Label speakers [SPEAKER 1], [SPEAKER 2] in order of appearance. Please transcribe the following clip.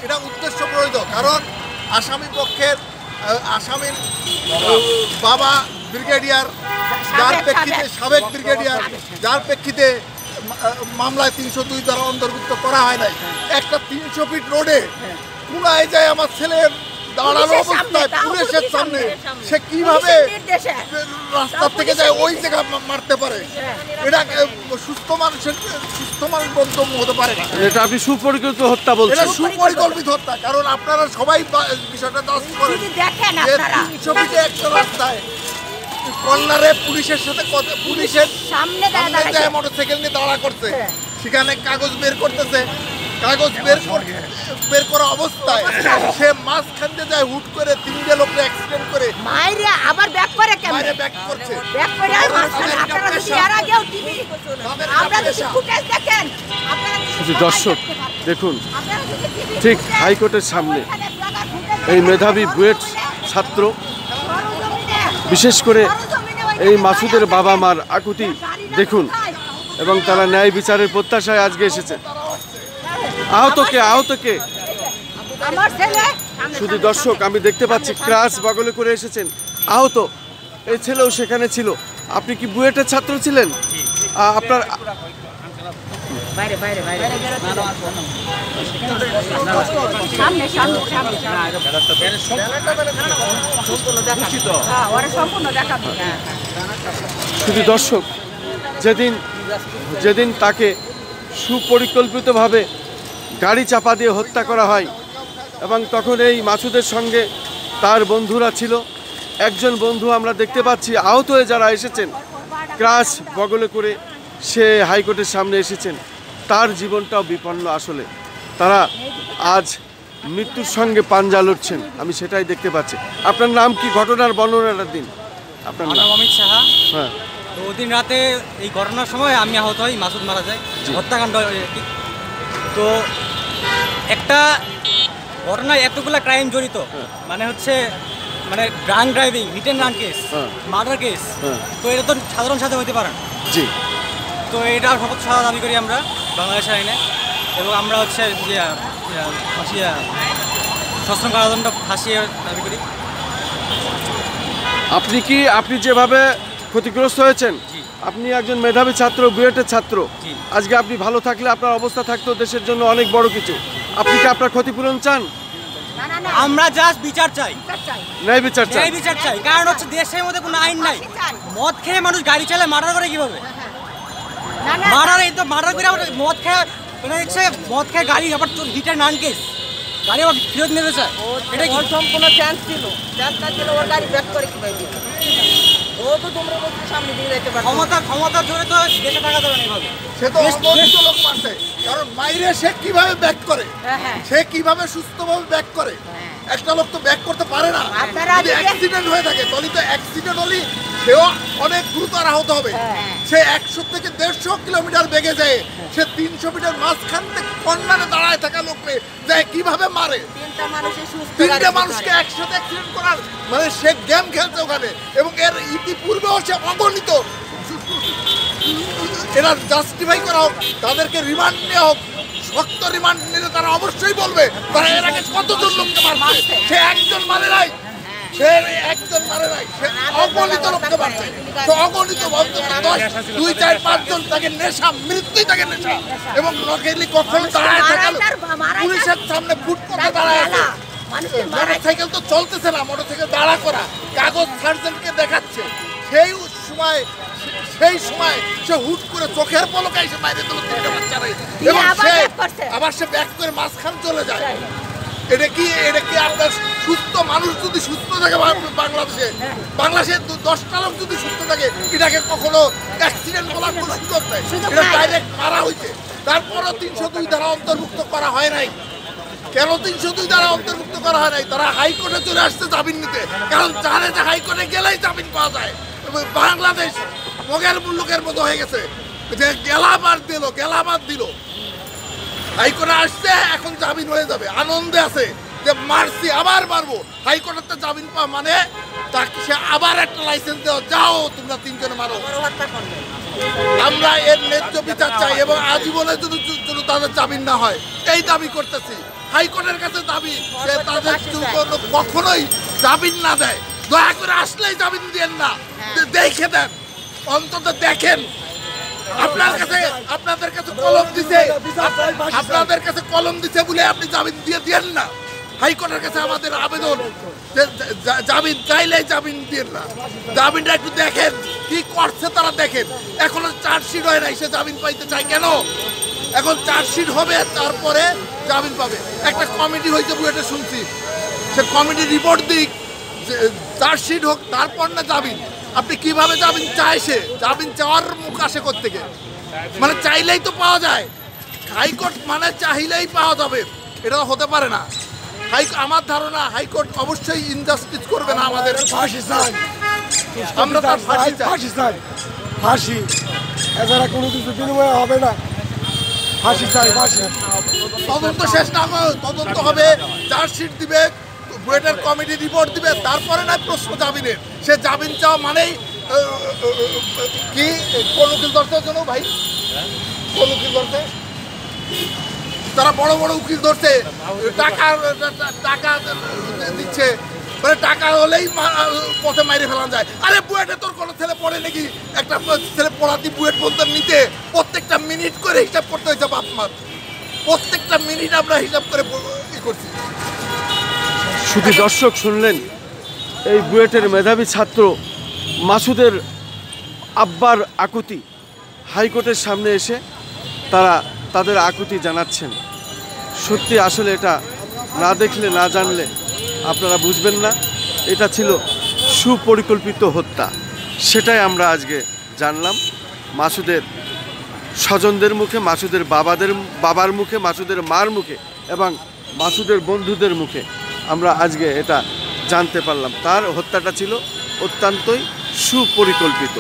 [SPEAKER 1] এটা উদ্দেশ্য প্রণোদিত, কারণ আসামি পক্ষের আসামির বাবা ব্রিগেডিয়ার, যার প্রেক্ষিতে সাবেক ব্রিগেডিয়ার, যার প্রেক্ষিতে মামলায় 302 দ্বারা অন্তর্ভুক্ত করা হয় নাই। একটা 300 ফিট রোডে কোনায় যায় আমার ছেলের দাঁড়ানো অবস্থায় পুলিশের সামনে, সে কিভাবে রাস্তা থেকে যায় ওই জায়গা মারতে পারে? এটা সুস্থ মানুষ গন্তব্য হতে পারে না।
[SPEAKER 2] এটা আপনি সুপরিকল্পিত হত্যা বলছেন?
[SPEAKER 1] এটা সুপরিকল্পিত হত্যা, কারণ আপনারা সবাই বিষয়টা জাজ করেন যে 300 ফিটে একটা রাস্তায় কর্নারে পুলিশের সাথে পুলিশের সামনে মোটরসাইকেল নিয়ে দাঁড়া করছে, সেখানে কাগজ বের করতেছে, কাগজ বের করা অবস্থায় সে মাঝখান দিয়ে যায়, হুট করে 3টে লোককে অ্যাক্সিডেন্ট করে
[SPEAKER 3] মাইরে আবার ব্যাক করে,
[SPEAKER 1] বাইরে ব্যাক করছে।
[SPEAKER 3] ব্যাক করে আর মাঝখানে আপনারা যদি এর আগেও টিভি আমরা যদি ফুটেজ দেখেন, আপনারা
[SPEAKER 2] শুধু দর্শক দেখুন, ঠিক হাইকোর্টের সামনে এই মেধাবী বুয়েট ছাত্র, বিশেষ করে এই মাসুদের বাবা মার আকুতি দেখুন, এবং তারা ন্যায় বিচারের প্রত্যাশায় আজকে এসেছে। আহতকে শুধু দর্শক আমি দেখতে পাচ্ছি ক্রাশ বগলে করে এসেছেন আহত, এই ছেলেও সেখানে ছিল। আপনি কি বুয়েটের ছাত্র ছিলেন? আপনার শুধু দর্শক যেদিন তাকে সুপরিকল্পিতভাবে গাড়ি চাপা দিয়ে হত্যা করা হয়, এবং তখন এই মাসুদের সঙ্গে তার বন্ধুরা ছিল। একজন বন্ধু আমরা দেখতে পাচ্ছি আহত হয়ে যারা এসেছেন ক্রাশ বগলে করে, সে হাইকোর্টের সামনে এসেছেন, তার জীবনটাও বিপন্ন। আসলে তারা আজ মৃত্যুর সঙ্গে পাঞ্জা লড়ছেন, আমি সেটাই দেখতে পাচ্ছি। আপনার নাম কি? ঘটনার বর্ণনাটা দিন। আপনার নাম?
[SPEAKER 4] অমিত সাহা।
[SPEAKER 2] হ্যাঁ,
[SPEAKER 4] তো ওদিন রাতে এই ঘটনার সময় আমি আহত হই, মাসুদ মারা যায়, হত্যাকাণ্ড। তো একটা ঘটনায় এতগুলো ক্রাইম জড়িত, মানে হচ্ছে মানে drunk driving, hit and run case, murder case, তো এটা তো সাধারণ সাথে হতে পারে না।
[SPEAKER 2] জি,
[SPEAKER 4] তো এটা শপথ সাজা দাবি করি আমরা বাংলাদেশের আইনে, এবং আমরা হচ্ছে সশ্রম কারাদণ্ড ফাঁসিয়ে দাবি করি।
[SPEAKER 2] আপনি যেভাবে ক্ষতিগ্রস্ত হয়েছেন, আপনি একজন মেধাবী ছাত্র, বুয়েটের ছাত্র, আজকে আপনি ভালো থাকলে আপনার অবস্থা থাকতো দেশের জন্য অনেক বড় কিছু। আপনি কি আপনার ক্ষতিপূরণ চান?
[SPEAKER 4] আমরা জাস্ট বিচার চাই,
[SPEAKER 2] ন্যায় বিচার
[SPEAKER 4] চাই। কারণ হচ্ছে দেশের মধ্যে কোনো আইন নাই। মদ খেয়ে মানুষ গাড়ি চালায়, মার্ডার করে কিভাবে? মার্ডার করে আবার মদ খেয়ে গাড়ি আবার হিট অ্যান্ড রান কেস, গাড়ি আবার ফেরত নিতে চায়। এটা কি
[SPEAKER 3] সম্পূর্ণ চান্স ছিল? চান্স না ছিল ওর গাড়ি ব্যাক করে কিভাবে? ও তো তোমরা সামনে দিয়ে যেতে পারো।
[SPEAKER 4] ক্ষমতা জোরে তো দেশে থাকা যাবে না এইভাবে।
[SPEAKER 1] সে তো অগণিত লোক মারছে, কারণ মাইরে সে কিভাবে ব্যাক করে, সে কিভাবে সুস্থভাবে ব্যাক করে? একটা লোক তো ব্যাক করতে পারে না। যদি অ্যাক্সিডেন্ট হয়ে থাকে তাহলে তো অ্যাক্সিডেন্ট হলে সেও অনেক গুরুতর আহত হবে। সে 100 থেকে 150 কিলোমিটার বেগে যায়, সে 300 মিটার মাঝখান থেকে কর্নারে দাঁড়ায় থাকা লোককে যায় কিভাবে মারে? 3টে মানুষকে একসাথে অ্যাক্সিডেন্ট করার মানে সে গেম খেলছে ওখানে, এবং এর ইতিপূর্বেও সে অগণিত। এরা জাস্টিফাই করা হোক, তাদেরকে রিমান্ড নেওয়া হোক, শক্ত রিমান্ড নিলে তারা অবশ্যই বলবে তারা এর আগে কতজন লোককে মারছে। সে একজন মারে নাই, সে অগণিত লোককে মারছে। অগণিত বলতে 2, 4, 5 জন তাকে নেশা, মৃত্যুই তাকে নেশা। এবং নকেলি কখনো দাঁড়ায় থাকে পুলিশের সামনে ফুট করে দাঁড়ায় আছে। মোটরসাইকেল তো চলতেছে না, মোটরসাইকেল দাঁড়া করা, কাগজ সার্জেন্টকে দেখাচ্ছে। সেই সময় সে হুট করে চোখের পলকে এসে বাইরে দিল 3টে বাচ্চারা, এবং আবার সে ব্যাক করে মাঝখান চলে যায়। এটা কি আপনার সুস্থ মানুষ যদি সুস্থ থাকে বাংলাদেশে 10টা লোক যদি সুস্থ থাকে, এটাকে কখনো অ্যাক্সিডেন্ট বলার কোনো সুযোগ নেই। এটা ডাইরেক্ট মারা হয়েছে। তারপরও 302 ধারা অন্তর্ভুক্ত করা হয় নাই। কেন 302 ধারা অন্তর্ভুক্ত করা হয় নাই? তারা হাইকোর্টে চলে আসছে জামিন নিতে, কারণ জানে যে হাইকোর্টে গেলেই জামিন পাওয়া যায়। বাংলাদেশ মগের মুল্লুকের মতো হয়ে গেছে, যে গেলাবাদ দিল, হাইকোর্টে আসছে, এখন জামিন হয়ে যাবে, আনন্দে আছে যে মারছি, আবার মারবো। হাইকোর্টে জামিন পাওয়া মানে তাকে সে আবার একটা লাইসেন্স দেওয়া, যাও তোমরা 3 জনে মারো। আমরা এর ন্যায্য বিচার চাই, এবং আজীবনে যদি তাদের জামিন না হয় এই দাবি করতেছি। হাইকোর্টের কাছে দাবি যে তাদের কখনোই জামিন না দেয়। দয়া করে আসলেই জামিন দেন না, দেখে দেন, অন্তত দেখেন। আপনাদের কাছে কলম দিছে, আপনাদের কাছে কলম দিছে বলে আপনি জামিন দিয়ে দেন না। হাইকোর্টের কাছে আমাদের আবেদন, জামিন চাইলেই জামিন দেন না, জামিনটা একটু দেখেন কি করছে তারা দেখেন। এখনো চার্জশিট হয় নাই, সে জামিন পাইতে চায় কেন? এখন চার্জশিট হবে, তারপরে জামিন পাবে। একটা কমিটি হয়েছে বুয়েটে শুনছি, সে কমিটি রিপোর্ট দিক, চার্জশিট হোক, তারপর না জামিন। আপনি কিভাবে জামিন চায়? সে জামিন চাওয়ার মুখ আসে কোত্থেকে? মানে চাইলেই তো পাওয়া যায়। হাইকোর্ট মানে চাইলেই পাওয়া যাবে, এটা হতে পারে না। আমার ধারণা হাইকোর্ট অবশ্যই ইনজাস্টিস করবে না আমাদের।
[SPEAKER 5] ফাঁসি চাই,
[SPEAKER 1] আমরা তার ফাঁসি চাই।
[SPEAKER 5] ফাঁসি চাই, ফাঁসি, এছাড়া কোনো কিছু বিনিময় হবে না। ফাঁসি চাই, ফাঁসি।
[SPEAKER 1] তদন্ত শেষ না হয়, তদন্ত হবে, চার্জশিট দিবে, বুয়েটের কমিটি রিপোর্ট দিবে, তারপরে না প্রশ্ন জামিনের। সে জামিন চাওয়া মানেই কি? কোন উকিল ধরতে জন্য ভাই, কোন উকিল ধরতে? তারা বড় বড় উকিল ধরছে, টাকা টাকা দিচ্ছে, মানে টাকা হলেই পথে মাইরে ফেলা যায়। আরে বুয়েটে তোর কোনো ছেলে পড়ে নাকি? একটা ছেলে পড়াতে বুয়েট বলতে নিতে প্রত্যেকটা মিনিট করে হিসাব করতে হয়েছে বাপ মার, প্রত্যেকটা মিনিট আমরা হিসাব করে করছি।
[SPEAKER 2] শুধু দর্শক শুনলেন এই বুয়েটের মেধাবী ছাত্র মাসুদের আব্বার আকুতি। হাইকোর্টের সামনে এসে তারা তাদের আকুতি জানাচ্ছেন। সত্যি আসলে এটা না দেখলে না জানলে আপনারা বুঝবেন না। এটা ছিল সুপরিকল্পিত হত্যা, সেটাই আমরা আজকে জানলাম মাসুদের স্বজনদের মুখে, মাসুদের বাবার মুখে, মাসুদের মার মুখে এবং মাসুদের বন্ধুদের মুখে আমরা আজকে এটা জানতে পারলাম। তার হত্যাটা ছিল অত্যন্তই সুপরিকল্পিত।